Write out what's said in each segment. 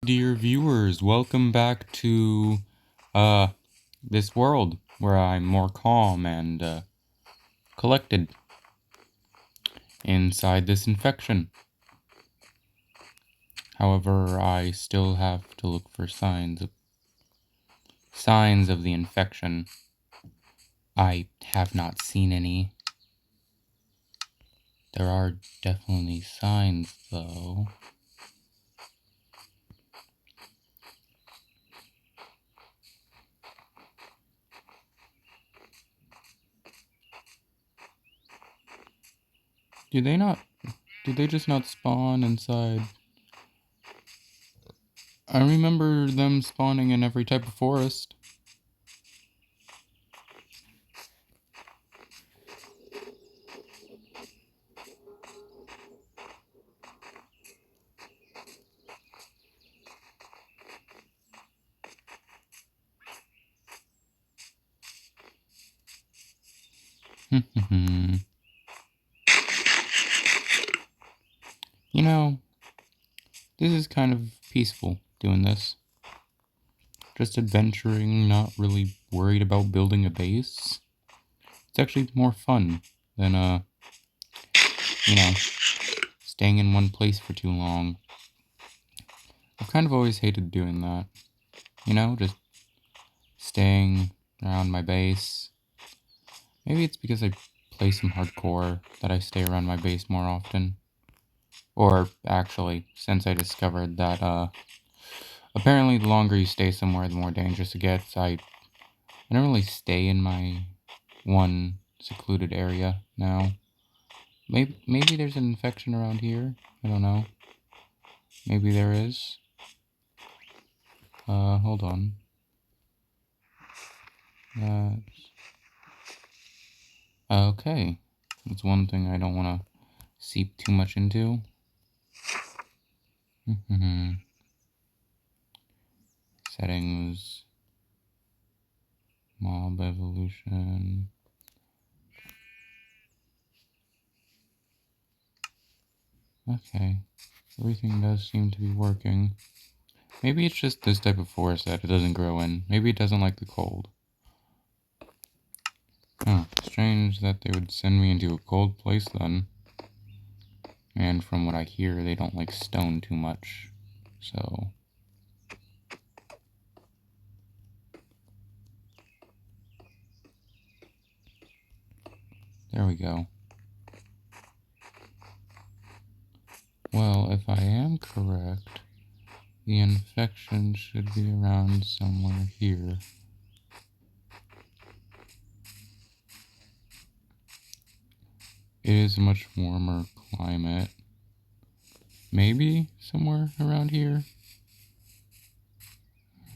dear viewers, welcome back to this world where I'm more calm and collected inside this infection. However, I still have to look for signs of the infection. I have not seen any. There are definitely signs, though. Do they just not spawn inside? I remember them spawning in every type of forest. You know, this is kind of peaceful, doing this. Just adventuring, not really worried about building a base. It's actually more fun than, staying in one place for too long. I've kind of always hated doing that. Just staying around my base. Maybe it's because I play some hardcore that I stay around my base more often. Or, actually, since I discovered that, apparently the longer you stay somewhere, the more dangerous it gets. I don't really stay in my one secluded area now. Maybe there's an infection around here. I don't know. Maybe there is. Hold on. Okay. That's one thing I don't want to seep too much into. Settings. Mob evolution. Okay. Everything does seem to be working. Maybe it's just this type of forest that it doesn't grow in. Maybe it doesn't like the cold. Huh. Strange that they would send me into a cold place then. And from what I hear, they don't like stone too much. So... there we go. Well, if I am correct, the infection should be around somewhere here. It is a much warmer climate. Maybe somewhere around here?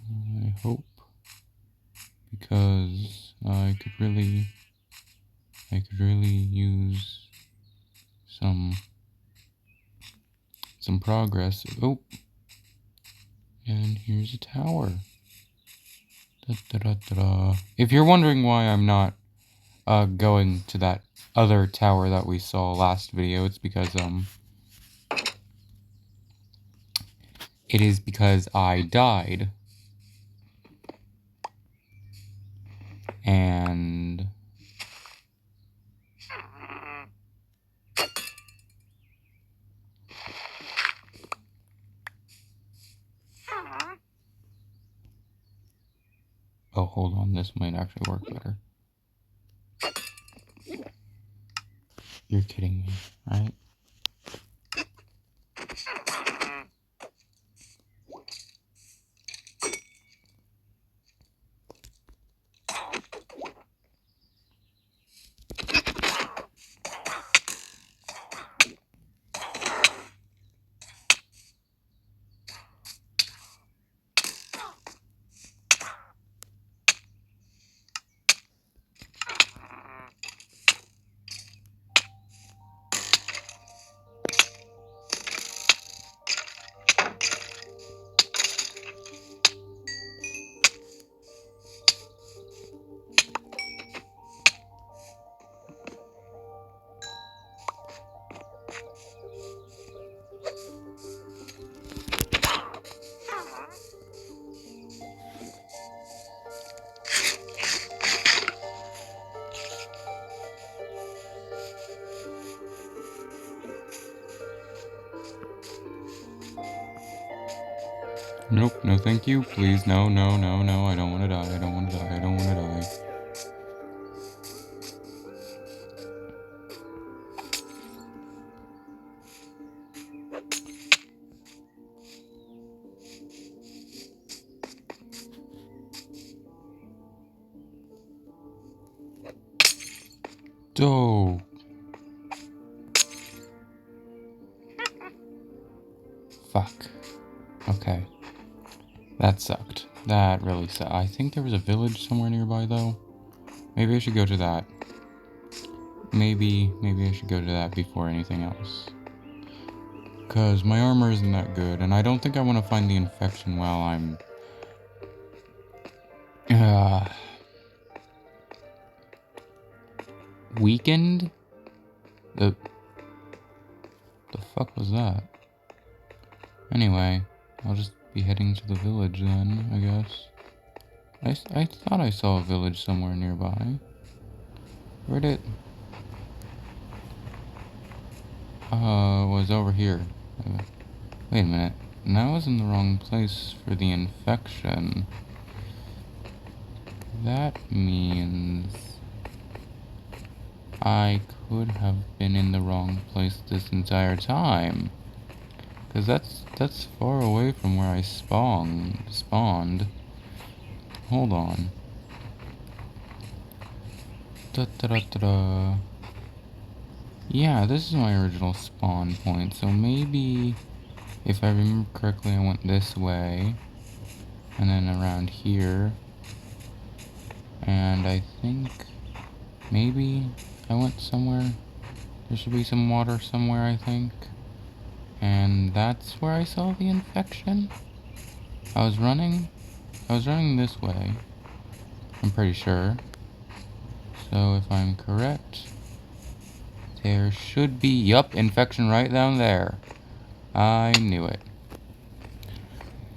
I hope. Because I could really use some progress. Oh! And here's a tower. Da-da-da-da-da. If you're wondering why I'm not going to that other tower that we saw last video, it's because I died. And oh, hold on, this might actually work better. You're kidding me, right? Nope, no thank you. Please, no, no, no, no. I don't want to die. I don't want to die. I don't want to die. Oh. Fuck. Okay. That sucked. That really sucked. I think there was a village somewhere nearby, though. Maybe I should go to that. Maybe I should go to that before anything else. Because my armor isn't that good, and I don't think I want to find the infection while I'm... weakened? The fuck was that? Anyway, I'll just be heading to the village then, I guess. I thought I saw a village somewhere nearby. Where'd it... was over here. Wait a minute. Now I was in the wrong place for the infection. That means... I could have been in the wrong place this entire time. Because that's far away from where I spawned. Hold on. Da-da-da-da-da. Yeah, this is my original spawn point, so maybe, if I remember correctly, I went this way, and then around here, and I think, maybe I went somewhere. There should be some water somewhere, I think, and that's where I saw the infection. I was running this way, I'm pretty sure, so if I'm correct, there should be, yup, infection right down there. I knew it.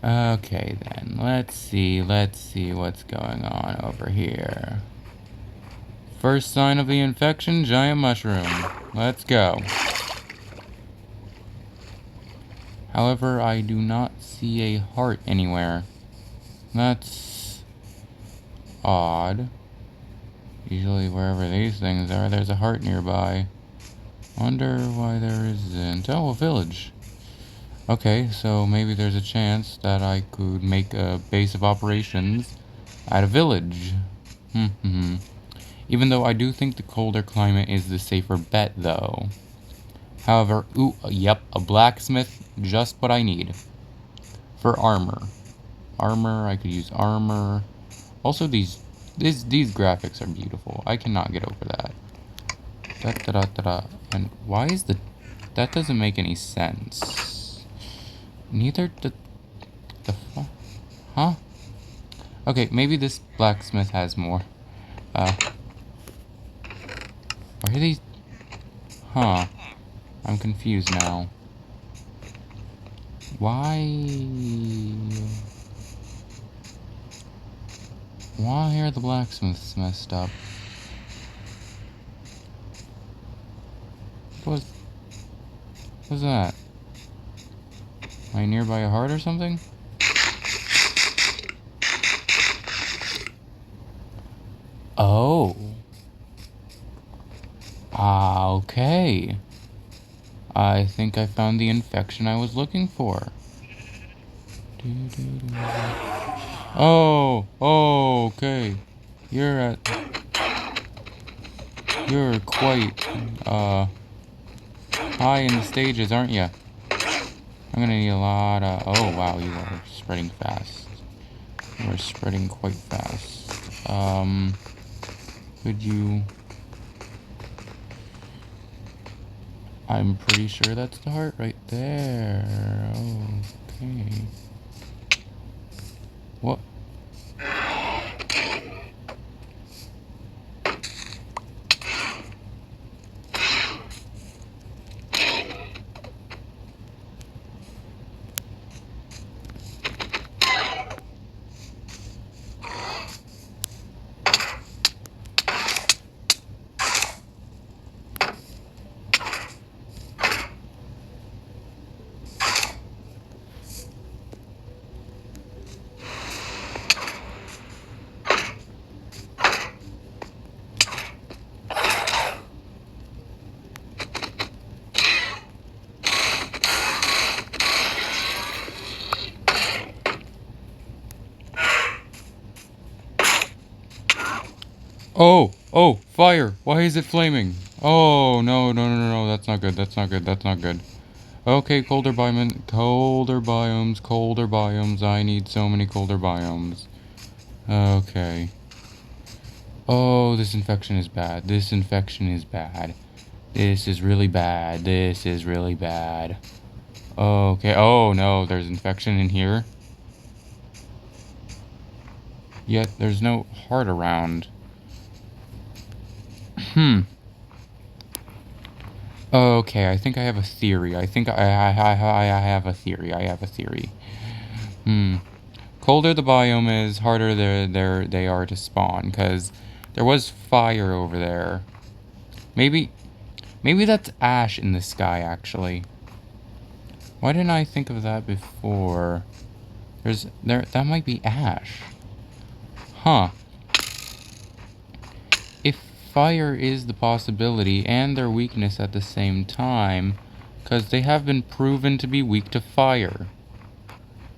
Okay then, let's see what's going on over here. First sign of the infection, giant mushroom. Let's go. However, I do not see a heart anywhere. That's odd. Usually wherever these things are, there's a heart nearby. Wonder why there isn't. Oh, a village. Okay, so maybe there's a chance that I could make a base of operations at a village. Even though I do think the colder climate is the safer bet, though. However, yep, a blacksmith, just what I need. For armor. I could use armor. Also, these graphics are beautiful. I cannot get over that. Da-da-da-da-da. And why is that doesn't make any sense. Neither the fuck? Huh? Okay, maybe this blacksmith has more. Why are these... Huh. I'm confused now. Why are the blacksmiths messed up? What's that? Am I nearby a heart or something? Oh. Okay. I think I found the infection I was looking for. Oh, okay. You're quite, high in the stages, aren't you? I'm gonna need a lot of... Oh, wow, you are spreading fast. You are spreading quite fast. Could you... I'm pretty sure that's the heart right there. Okay. What? Oh, oh, fire! Why is it flaming? Oh, no, no, no, no, no, that's not good, that's not good, that's not good. Okay, colder biomes, I need so many colder biomes. Okay. Oh, this infection is bad, this infection is bad. This is really bad, this is really bad. Okay, oh no, there's infection in here. Yet, there's no heart around. Okay, I think I have a theory. I think I have a theory. I have a theory. Colder the biome is, harder they are to spawn, because there was fire over there. Maybe that's ash in the sky, actually. Why didn't I think of that before? That might be ash. Huh. If fire is the possibility and their weakness at the same time, because they have been proven to be weak to fire.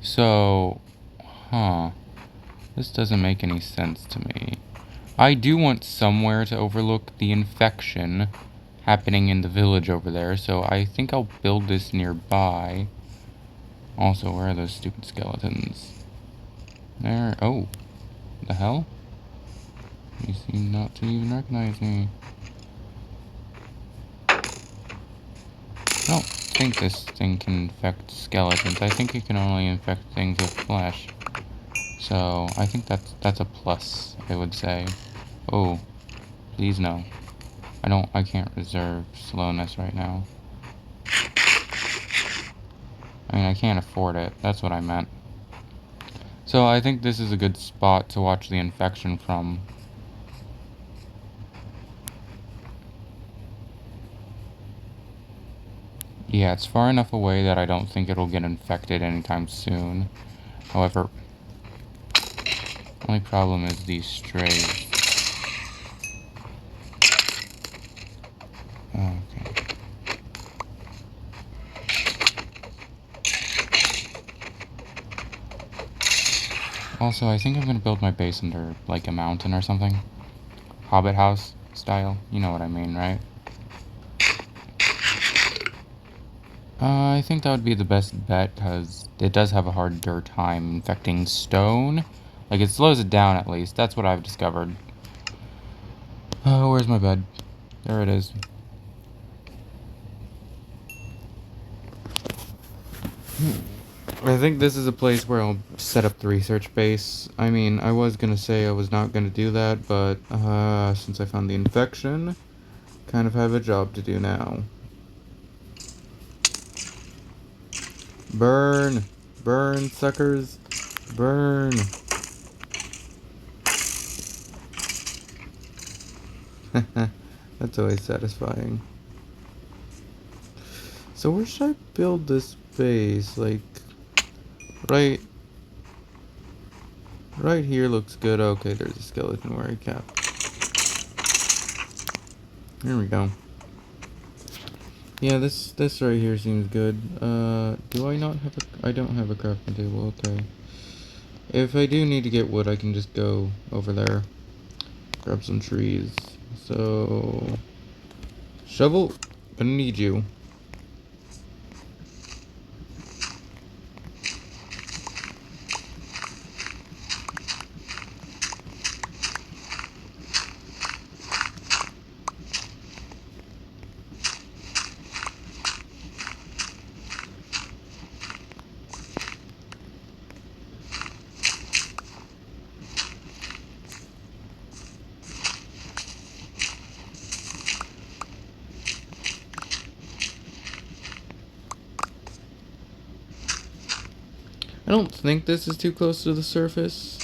So, huh. This doesn't make any sense to me. I do want somewhere to overlook the infection happening in the village over there, so I think I'll build this nearby. Also, where are those stupid skeletons? There. Oh. The hell? You seem not to even recognize me. I don't think this thing can infect skeletons. I think it can only infect things with flesh. So, I think that's a plus, I would say. Oh. Please no. I can't reserve slowness right now. I mean, I can't afford it. That's what I meant. So I think this is a good spot to watch the infection from. Yeah, it's far enough away that I don't think it'll get infected anytime soon. However, only problem is these strays. Okay. Also, I think I'm gonna build my base under, like, a mountain or something. Hobbit house style. You know what I mean, right? I think that would be the best bet, because it does have a harder time infecting stone. Like, it slows it down, at least. That's what I've discovered. Oh, where's my bed? There it is. I think this is a place where I'll set up the research base. I mean, I was gonna say I was not gonna do that, but, since I found the infection, kind of have a job to do now. Burn! Burn, suckers! Burn! That's always satisfying. So where should I build this base? Like, right... Right here looks good. Okay, there's a skeleton where I capped. Here we go. Yeah, this right here seems good. Do I not have a... I don't have a crafting table, okay. If I do need to get wood, I can just go over there. Grab some trees. So... Shovel, gonna need you. I don't think this is too close to the surface.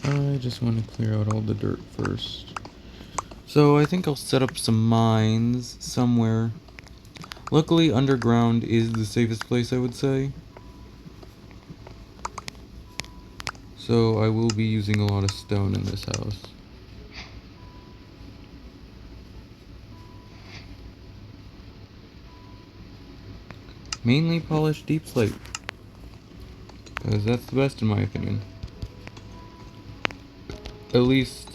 I just want to clear out all the dirt first. So I think I'll set up some mines somewhere. Luckily, underground is the safest place, I would say. So I will be using a lot of stone in this house. Mainly polished deep slate. Because that's the best in my opinion. At least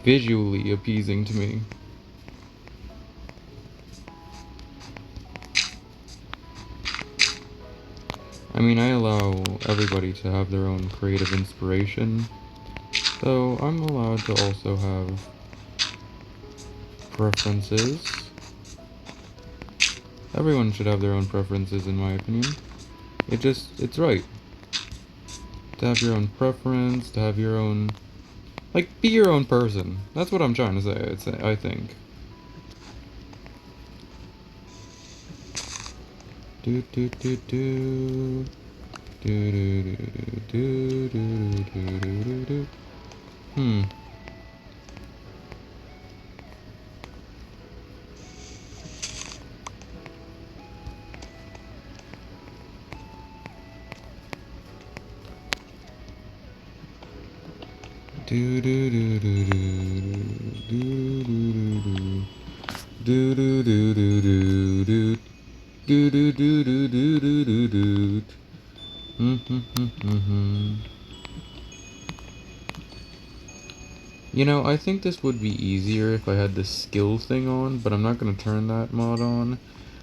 visually appeasing to me. I mean, I allow everybody to have their own creative inspiration, so I'm allowed to also have preferences. Everyone should have their own preferences, in my opinion. It's right to have your own preference, to have your own, like, be your own person. That's what I'm trying to say, I think. Do do do do. Do do do do do do do do do. Do do do do do do do do do do do do do do. Do do do do do do do do. You know, I think this would be easier if I had the skill thing on, but I'm not gonna turn that mod on.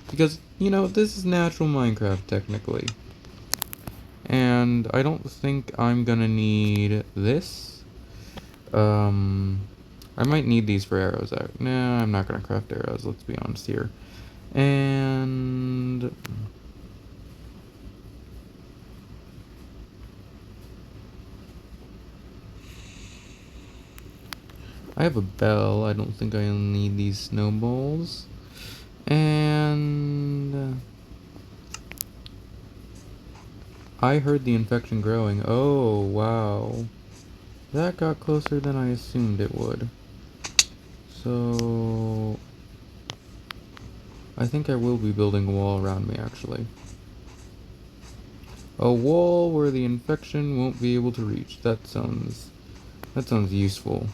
Because, you know, this is natural Minecraft, technically. And I don't think I'm gonna need this. I might need these for arrows out. Nah, I'm not gonna craft arrows, let's be honest here. And I have a bell. I don't think I'll need these snowballs. And I heard the infection growing. Oh, wow. That got closer than I assumed it would. So I think I will be building a wall around me, actually. A wall where the infection won't be able to reach. That sounds useful.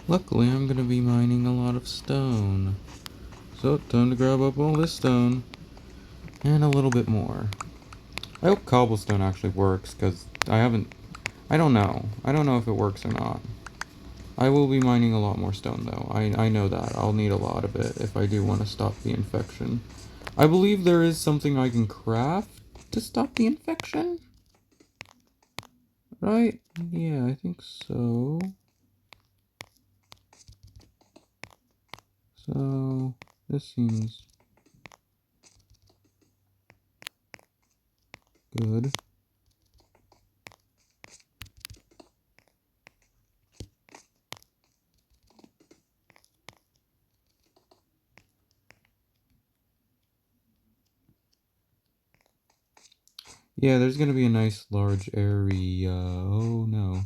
Luckily, I'm gonna be mining a lot of stone. So, time to grab up all this stone. And a little bit more. I hope cobblestone actually works, because I don't know. I don't know if it works or not. I will be mining a lot more stone, though. I know that. I'll need a lot of it if I do want to stop the infection. I believe there is something I can craft to stop the infection? Right? Yeah, I think so. So, this seems good. Yeah, there's gonna be a nice large area. Oh no.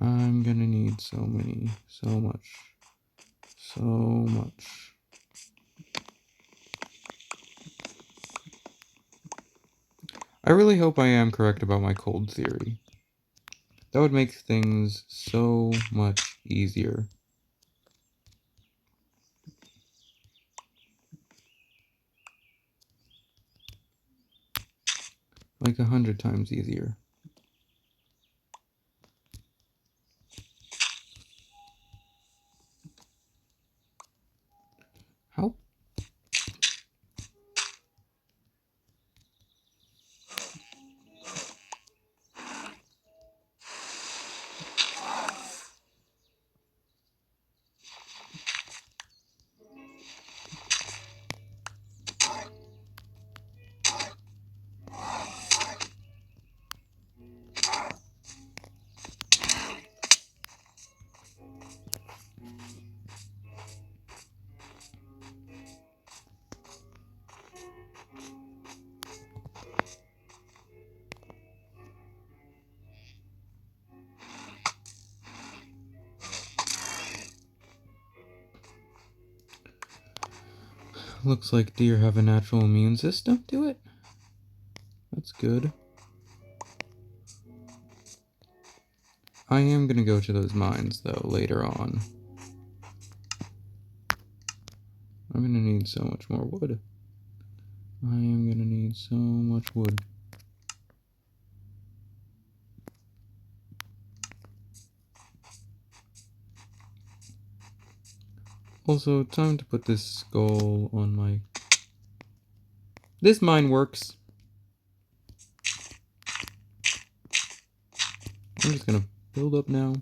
I'm gonna need so much. So much. I really hope I am correct about my cold theory. That would make things so much easier. like 100 times easier. How? Looks like deer have a natural immune system to it. That's good. I am gonna go to those mines, though, later on. I'm gonna need so much more wood. I am gonna need so much wood. Also, time to put this skull on my... This mine works! I'm just gonna build up now.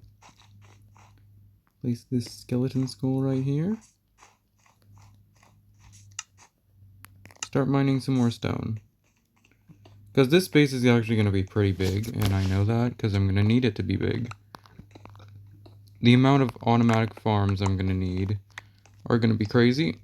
Place this skeleton skull right here. Start mining some more stone. Because this space is actually going to be pretty big, and I know that because I'm going to need it to be big. The amount of automatic farms I'm going to need are going to be crazy.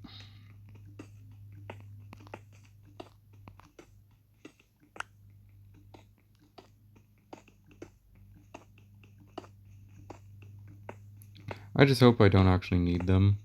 I just hope I don't actually need them.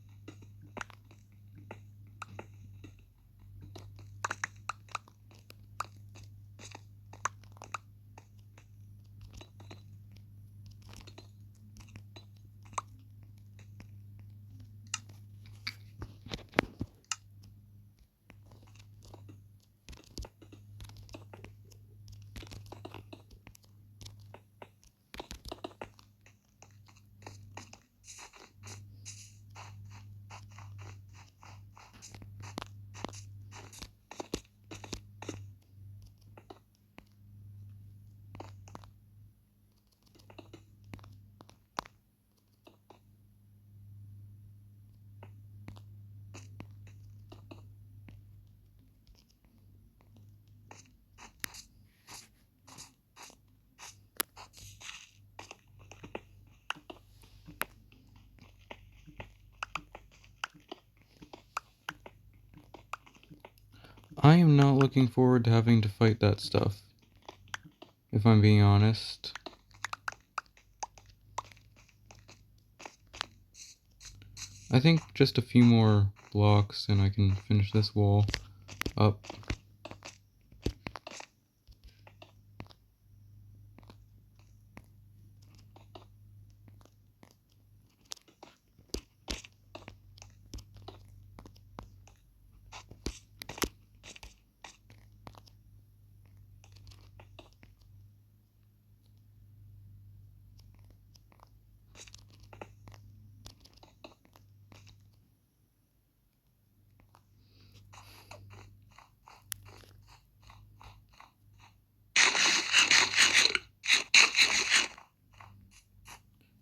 I am not looking forward to having to fight that stuff, if I'm being honest. I think just a few more blocks and I can finish this wall up.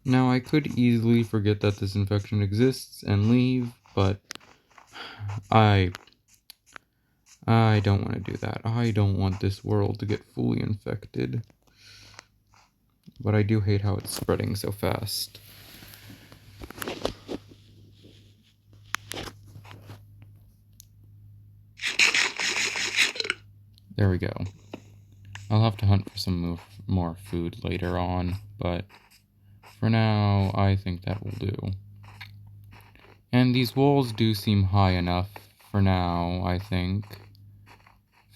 Now, I could easily forget that this infection exists and leave, but I don't want to do that. I don't want this world to get fully infected. But I do hate how it's spreading so fast. There we go. I'll have to hunt for some more food later on, but for now, I think that will do. And these walls do seem high enough for now, I think,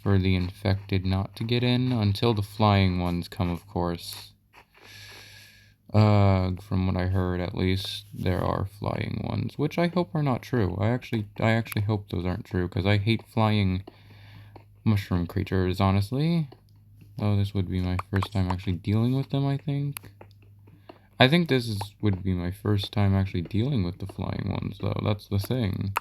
for the infected not to get in, until the flying ones come, of course. From what I heard, at least, there are flying ones, which I hope are not true. I actually hope those aren't true, because I hate flying mushroom creatures, honestly. Oh, this would be my first time actually dealing with them, I think. I think would be my first time actually dealing with the flying ones, though. That's the thing.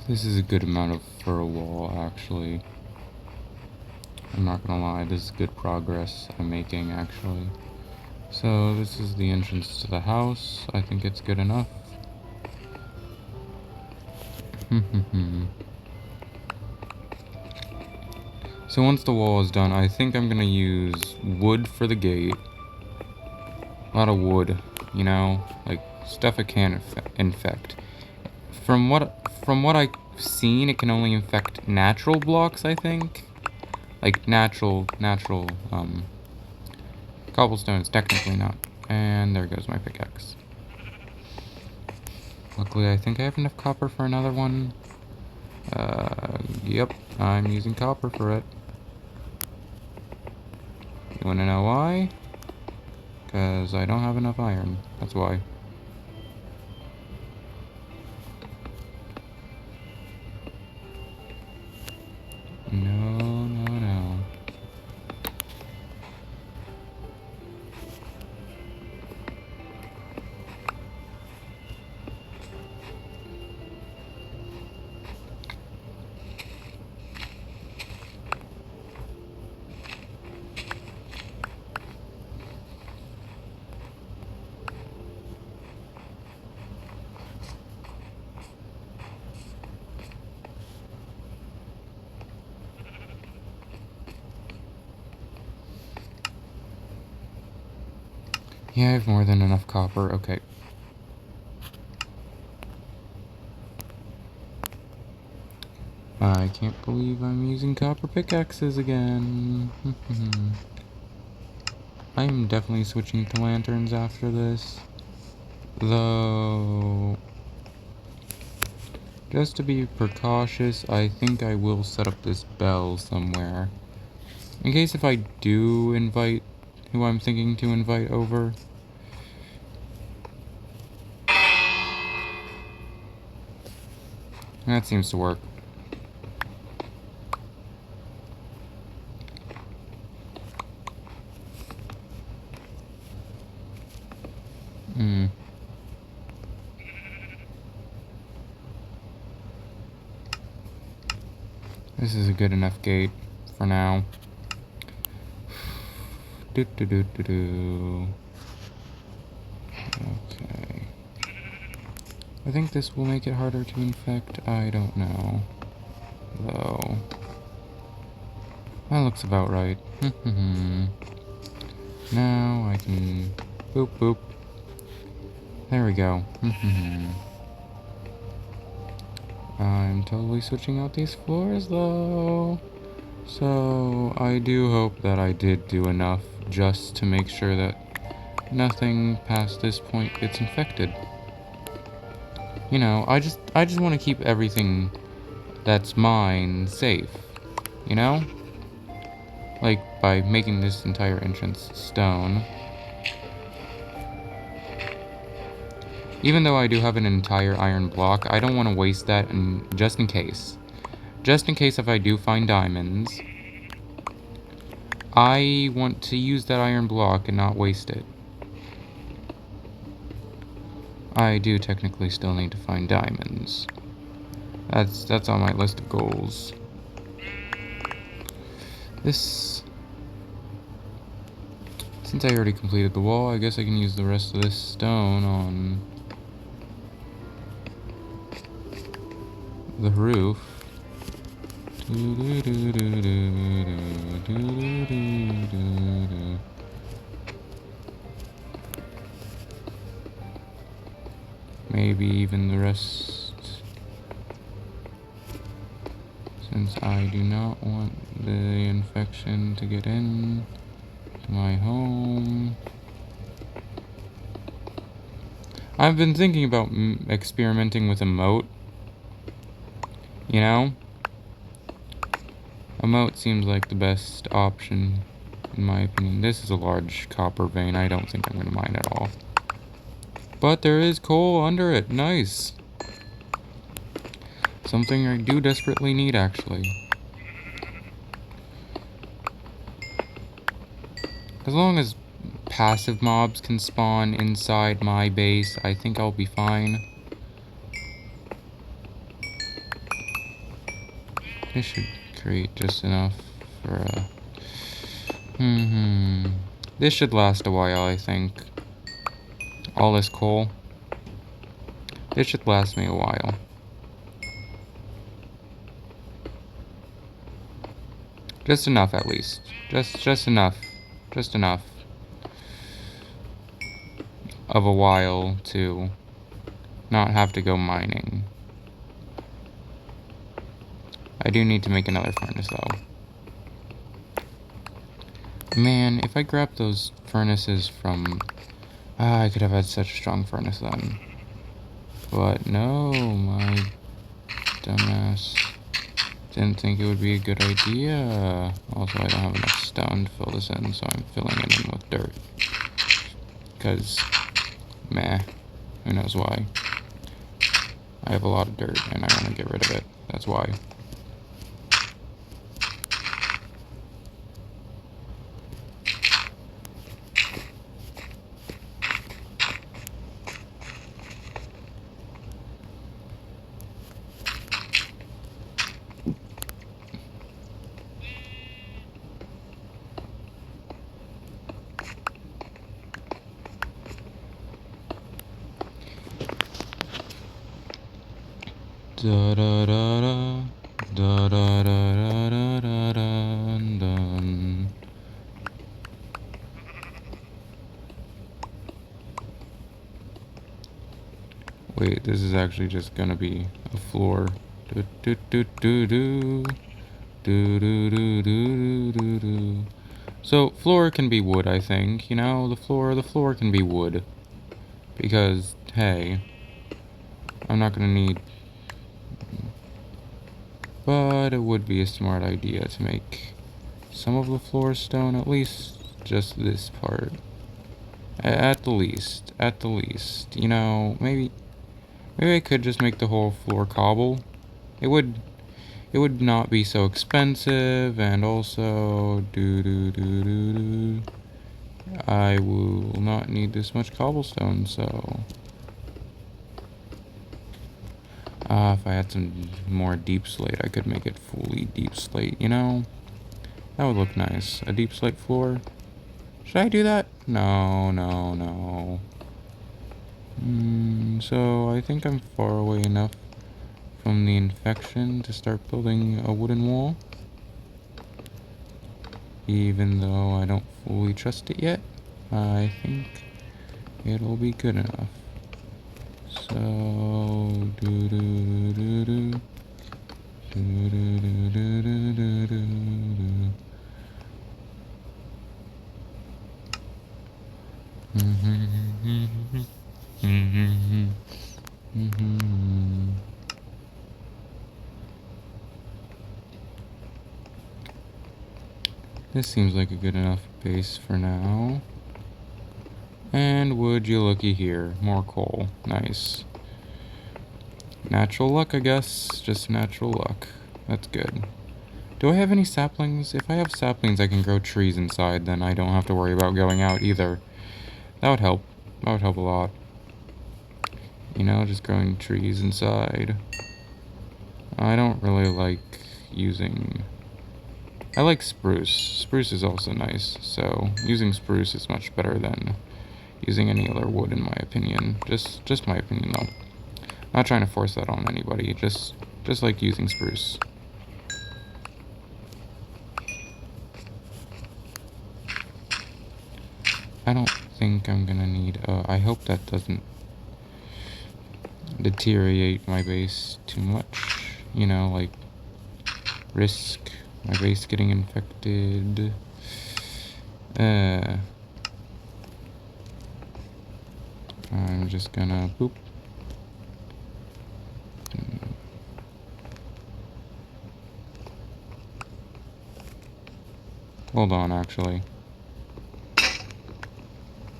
This is a good amount for a wall, actually. I'm not gonna lie, this is good progress I'm making, actually. So, this is the entrance to the house. I think it's good enough. So once the wall is done, I think I'm gonna use wood for the gate. A lot of wood, you know? Like, stuff it can infect. From what I've seen, it can only infect natural blocks, I think. Like, natural, cobblestone is technically not. And there goes my pickaxe. Luckily, I think I have enough copper for another one. Yep, I'm using copper for it. You wanna know why? Because I don't have enough iron. That's why. No, no, no. Yeah, I have more than enough copper. Okay. I can't believe I'm using copper pickaxes again. I am definitely switching to lanterns after this. Though... Just to be precautious, I think I will set up this bell somewhere. In case if I do invite who I'm thinking to invite over. That seems to work. This is a good enough gate for now. Okay. I think this will make it harder to infect. I don't know. Though. That looks about right. Now I can... Boop, boop. There we go. I'm totally switching out these floors, though. So, I do hope that I did do enough just to make sure that nothing past this point gets infected. You know, I just want to keep everything that's mine safe. You know? Like, by making this entire entrance stone. Even though I do have an entire iron block, I don't want to waste that just in case. Just in case if I do find diamonds, I want to use that iron block and not waste it. I do technically still need to find diamonds. That's on my list of goals. This... Since I already completed the wall, I guess I can use the rest of this stone on the roof. Maybe even the rest, since I do not want the infection to get in to my home. I've been thinking about experimenting with a moat. You know? A moat seems like the best option, in my opinion. This is a large copper vein. I don't think I'm going to mine at all. But there is coal under it. Nice. Something I do desperately need, actually. As long as passive mobs can spawn inside my base, I think I'll be fine. This should create just enough for a... This should last a while, I think. All this coal. This should last me a while. Just enough, at least. Just enough. Just enough. Of a while to not have to go mining. I do need to make another furnace, though. Man, if I grabbed those furnaces from... I could have had such a strong furnace then. But no, my dumbass didn't think it would be a good idea. Also, I don't have enough stone to fill this in, so I'm filling it in with dirt. Because, meh, who knows why. I have a lot of dirt, and I want to get rid of it. That's why. Da da da da da da da da da da dun. Wait, this is actually just gonna be a floor. Do do do do do do do do do do do. So floor can be wood, I think. You know, the floor can be wood. Because hey, I'm not gonna need But it would be a smart idea to make some of the floor stone, at least just this part. At the least. You know, maybe I could just make the whole floor cobble. It would not be so expensive, and also I will not need this much cobblestone, so if I had some more deep slate, I could make it fully deep slate, you know? That would look nice. A deep slate floor. Should I do that? No. So I think I'm far away enough from the infection to start building a wooden wall. Even though I don't fully trust it yet, I think it'll be good enough. So this seems like a good enough base for now. And would you looky here, more coal. Nice. Natural luck, I guess. Just natural luck. That's good. Do I have any saplings? If I have saplings, I can grow trees inside, then I don't have to worry about going out either. That would help. That would help a lot. You know, just growing trees inside. I don't really like using... I like spruce. Spruce is also nice, so using spruce is much better than using any other wood, in my opinion. Just my opinion, though. Not trying to force that on anybody, just like using spruce. I don't think I'm gonna need... I hope that doesn't deteriorate my base too much. You know, like, risk my base getting infected. I'm just gonna boop. Hold on, actually.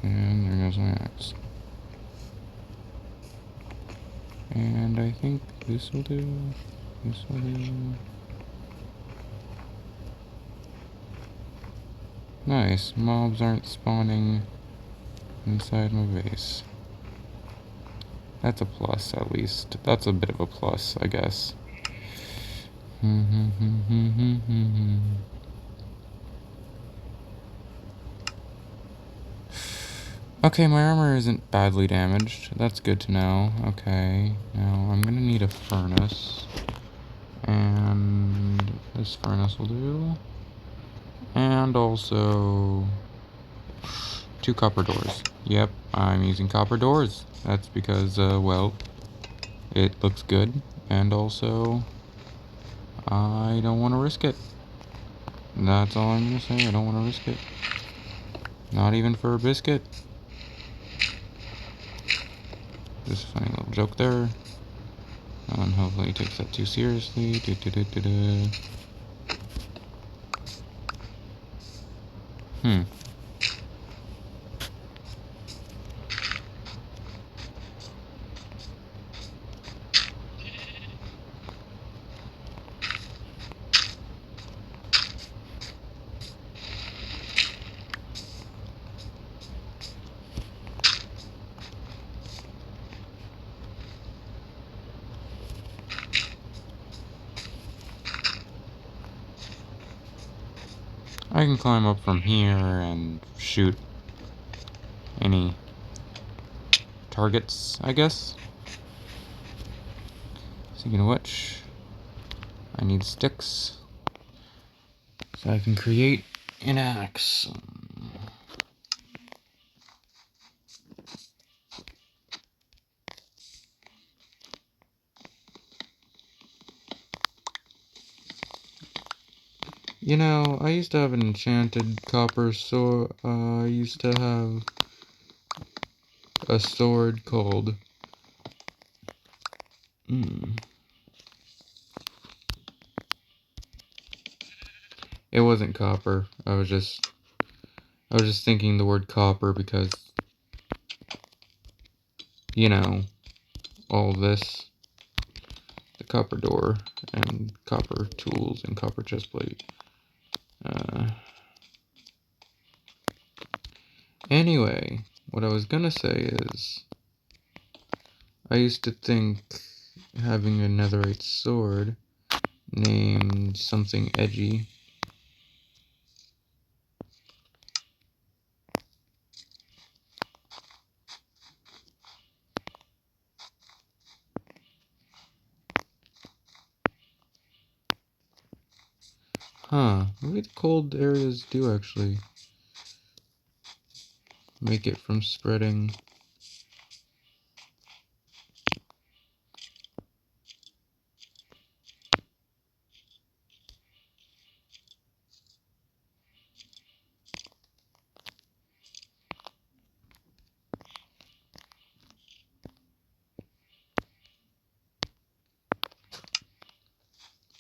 And there goes my axe. And I think this will do. This will do. Nice. Mobs aren't spawning inside my base. That's a plus, at least. That's a bit of a plus, I guess. Okay, my armor isn't badly damaged. That's good to know. Okay, now I'm gonna need a furnace. And this furnace will do. And also 2 copper doors. Yep, I'm using copper doors. That's because, well, it looks good. And also, I don't want to risk it. That's all I'm gonna say. I don't want to risk it. Not even for a biscuit. Just a funny little joke there. No one hopefully takes that too seriously. I can climb up from here and shoot any targets, I guess. Speaking of which, I need sticks so I can create an axe. You know, I used to have an enchanted copper sword. I used to have a sword called... It wasn't copper. I was just thinking the word copper because, you know, all this. The copper door, and copper tools, and copper chestplate. Anyway, what I was gonna say is, I used to think having a netherite sword named something edgy. Maybe the cold areas do actually make it from spreading.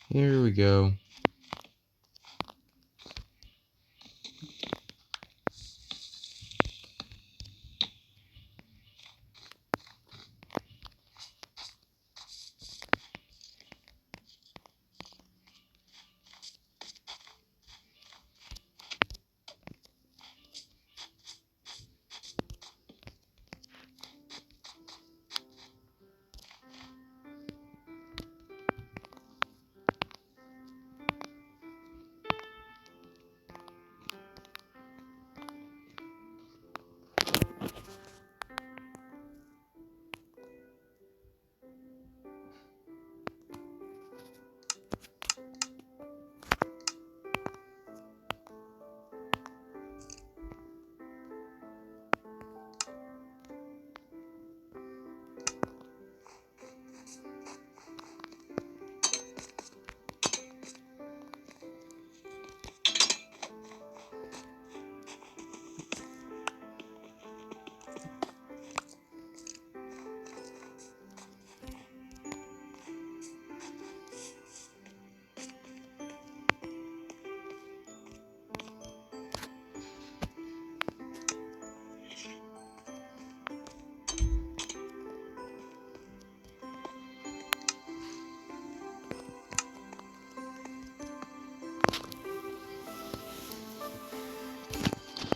Here we go.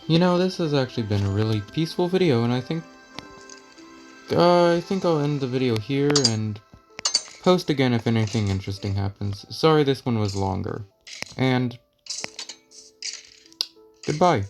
You know, this has actually been a really peaceful video, and I think I'll end the video here and post again if anything interesting happens. Sorry this one was longer. And goodbye.